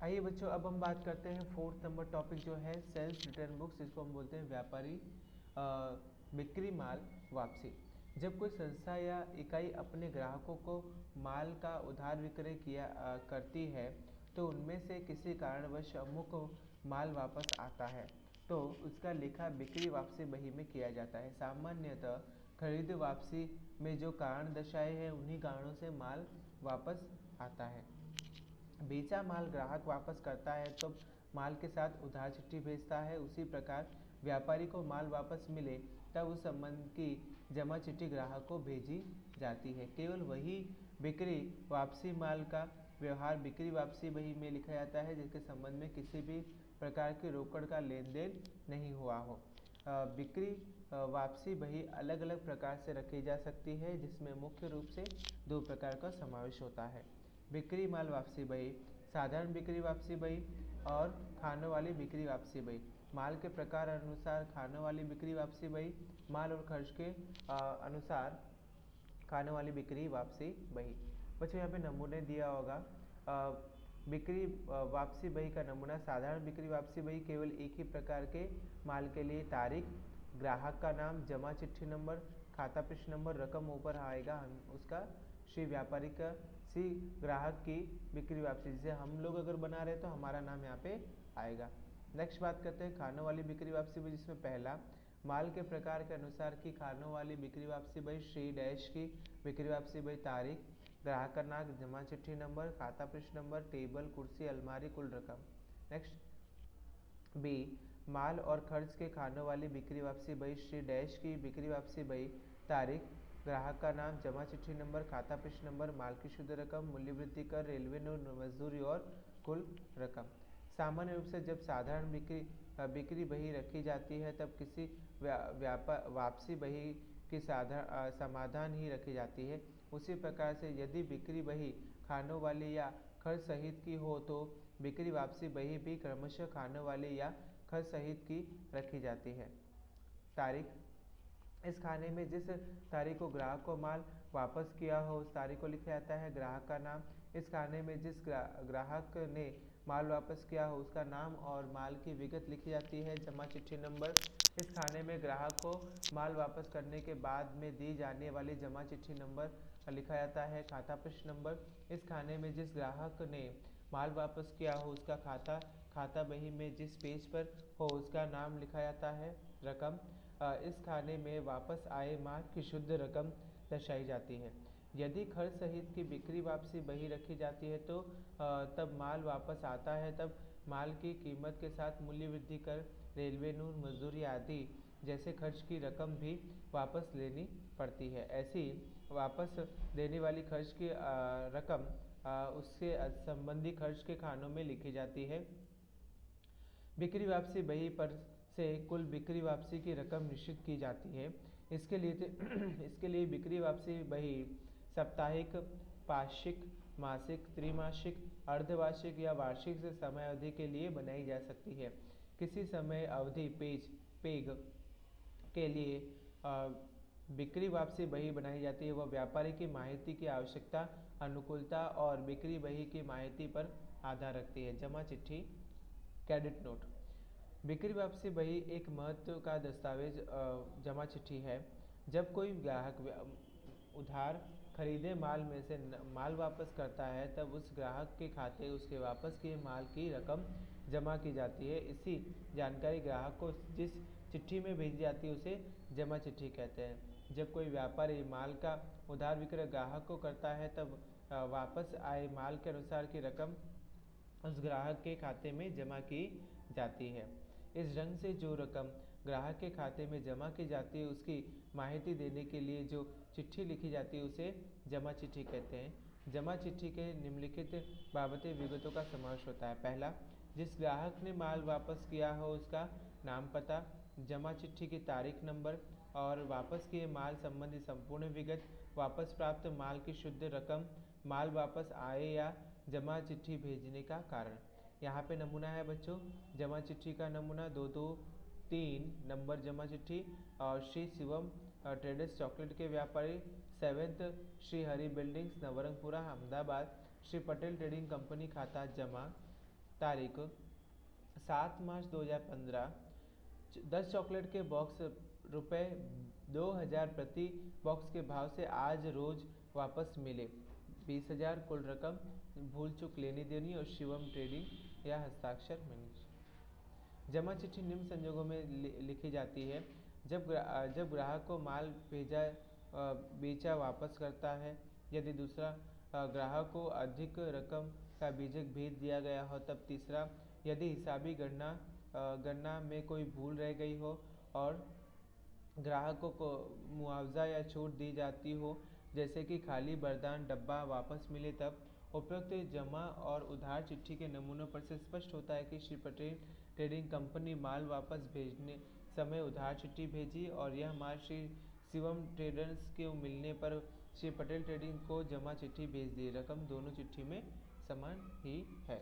आइए बच्चों, अब हम बात करते हैं फोर्थ नंबर टॉपिक जो है सेल्स रिटर्न बुक्स। इसको हम बोलते हैं व्यापारी बिक्री माल वापसी। जब कोई संस्था या इकाई अपने ग्राहकों को माल का उधार विक्रय करती है तो उनमें से किसी कारणवश अमुक माल वापस आता है तो उसका लेखा बिक्री वापसी बही में किया जाता है। सामान्यतः खरीद वापसी में जो कारण दर्शाए हैं उन्हीं कारणों से माल वापस आता है। बेचा माल ग्राहक वापस करता है तो माल के साथ उधार चिट्ठी भेजता है। उसी प्रकार व्यापारी को माल वापस मिले तब उस संबंध की जमा चिट्ठी ग्राहक को भेजी जाती है। केवल वही बिक्री वापसी माल का व्यवहार बिक्री वापसी बही में लिखा जाता है जिसके संबंध में किसी भी प्रकार की रोकड़ का लेन देन नहीं हुआ हो। बिक्री वापसी बही अलग अलग प्रकार से रखी जा सकती है जिसमें मुख्य रूप से दो प्रकार का समावेश होता है। बिक्री माल वापसी बही, साधारण बिक्री वापसी बही और खानों वाली बिक्री वापसी बही। माल के प्रकार अनुसार खानों वाली बिक्री वापसी बही, माल और खर्च के अनुसार खानों वाली बिक्री वापसी बही। बच्चों यहाँ पे नमूने दिया होगा। बिक्री वापसी बही का नमूना, साधारण बिक्री वापसी बही केवल एक ही प्रकार के माल के लिए तारीख, ग्राहक का नाम, जमा चिट्ठी नंबर, खाता पृष्ठ नंबर, रकम ऊपर आएगा उसका, श्री व्यापारी का, सी ग्राहक की बिक्री वापसी। जैसे हम लोग अगर बना रहे तो हमारा नाम यहाँ पे आएगा। नेक्स्ट बात करते हैं खानों वाली बिक्री वापसी बही, जिसमें पहला माल के प्रकार के अनुसार की खानों वाली बिक्री वापसी बही, श्री डैश की बिक्री वापसी बही, तारीख, ग्राहक का नाम, जमा चिट्ठी नंबर, खाता पृष्ठ नंबर, टेबल, कुर्सी, अलमारी, कुल रकम। नेक्स्ट बी माल और खर्च के खानों वाली बिक्री वापसी बही, श्री डैश की बिक्री वापसी बही, तारीख, ग्राहक का नाम, जमा चिट्ठी नंबर, खाता पृष्ठ नंबर, माल की शुद्ध रकम, मूल्य वृद्धि कर, रेलवे मजदूरी और कुल रकम। सामान्य रूप से जब साधारण बिक्री बही रखी जाती है तब किसी वापसी बही की समाधान ही रखी जाती है। उसी प्रकार से यदि बिक्री बही खानों वाली या खर्च सहित की हो तो बिक्री वापसी बही भी क्रमशः खानों वाली या खर्च सहित की रखी जाती है। तारीख, इस खाने में जिस तारीख को ग्राहक को माल वापस किया हो उस तारीख को लिखा जाता है। ग्राहक का नाम, इस खाने में जिस ग्राहक ने माल वापस किया हो उसका नाम और माल की विगत लिखी जाती है। जमा चिट्ठी नंबर, इस खाने में ग्राहक को माल वापस करने के बाद में दी जाने वाली जमा चिट्ठी नंबर लिखा जाता है। खाता पृष्ठ नंबर, इस खाने में जिस ग्राहक ने माल वापस किया हो उसका खाता बही में जिस पेज पर हो उसका नाम लिखा जाता है। रकम, इस खाने में वापस आए माल की शुद्ध रकम दर्शाई जाती है। यदि खर्च सहित की बिक्री वापसी बही रखी जाती है तो तब माल वापस आता है तब माल की कीमत के साथ मूल्य वृद्धि कर, रेलवे नून, मजदूरी आदि जैसे खर्च की रकम भी वापस लेनी पड़ती है। ऐसी वापस देने वाली खर्च की रकम उससे संबंधी खर्च के खानों में लिखी जाती है। बिक्री वापसी बही पर से कुल बिक्री वापसी की रकम निश्चित की जाती है। इसके लिए बिक्री वापसी बही साप्ताहिक, पाक्षिक, मासिक, त्रैमासिक, अर्धवार्षिक या वार्षिक से समय अवधि के लिए बनाई जा सकती है। किसी समय अवधि पेग के लिए बिक्री वापसी बही बनाई जाती है वह व्यापारी की माहिती की आवश्यकता, अनुकूलता और बिक्री बही की माहिती पर आधार रखती है। जमा चिट्ठी, क्रेडिट नोट, बिक्री वापसी बही एक महत्व का दस्तावेज जमा चिट्ठी है। जब कोई ग्राहक उधार खरीदे माल में से माल वापस करता है तब उस ग्राहक के खाते उसके वापस किए माल की रकम जमा की जाती है। इसी जानकारी ग्राहक को जिस चिट्ठी में भेजी जाती है उसे जमा चिट्ठी कहते हैं। जब कोई व्यापारी माल का उधार विक्रय ग्राहक को करता है तब वापस आए माल के अनुसार की रकम उस ग्राहक के खाते में जमा की जाती है। इस ढंग से जो रकम ग्राहक के खाते में जमा की जाती है उसकी माहिती देने के लिए जो चिट्ठी लिखी जाती है उसे जमा चिट्ठी कहते हैं। जमा चिट्ठी के निम्नलिखित बाबतें विगतों का समावेश होता है। पहला, जिस ग्राहक ने माल वापस किया हो उसका नाम, पता, जमा चिट्ठी की तारीख, नंबर और वापस किए माल संबंधी संपूर्ण विगत, वापस प्राप्त माल की शुद्ध रकम, माल वापस आए या जमा चिट्ठी भेजने का कारण। यहाँ पे नमूना है बच्चों, जमा चिट्ठी का नमूना 223 नंबर जमा चिट्ठी और श्री शिवम ट्रेडर्स चॉकलेट के व्यापारी, 7th Shri Hari buildings, Navrangpura, Ahmedabad, Shri Patel trading company, खाता जमा, तारीख 7 मार्च 2015 10 चॉकलेट के बॉक्स रुपए 2000 प्रति बॉक्स के भाव से आज रोज वापस मिले। 20,000 कुल रकम भूल चूक लेनी देनी और शिवम ट्रेडिंग या हस्ताक्षर मैनेज। जमा चिट्ठी निम्न संजोगों में लिखी जाती है जब ग्राहक को माल बेचा वापस करता है, यदि दूसरा ग्राहक को अधिक रकम का बीजक भेज दिया गया हो, तब तीसरा यदि हिसाबी गणना में कोई भूल रह गई हो और ग्राहकों को मुआवजा या छूट दी जाती हो, जैसे कि खाली बरदान डब्बा वापस मिले, तब उपयुक्त जमा और उधार चिट्ठी के नमूनों पर से स्पष्ट होता है कि श्री पटेल ट्रेडिंग कंपनी माल वापस भेजने समय उधार चिट्ठी भेजी और यह माल श्री शिवम ट्रेडर्स के मिलने पर श्री पटेल ट्रेडिंग को जमा चिट्ठी भेज दी। रकम दोनों चिट्ठी में समान ही है।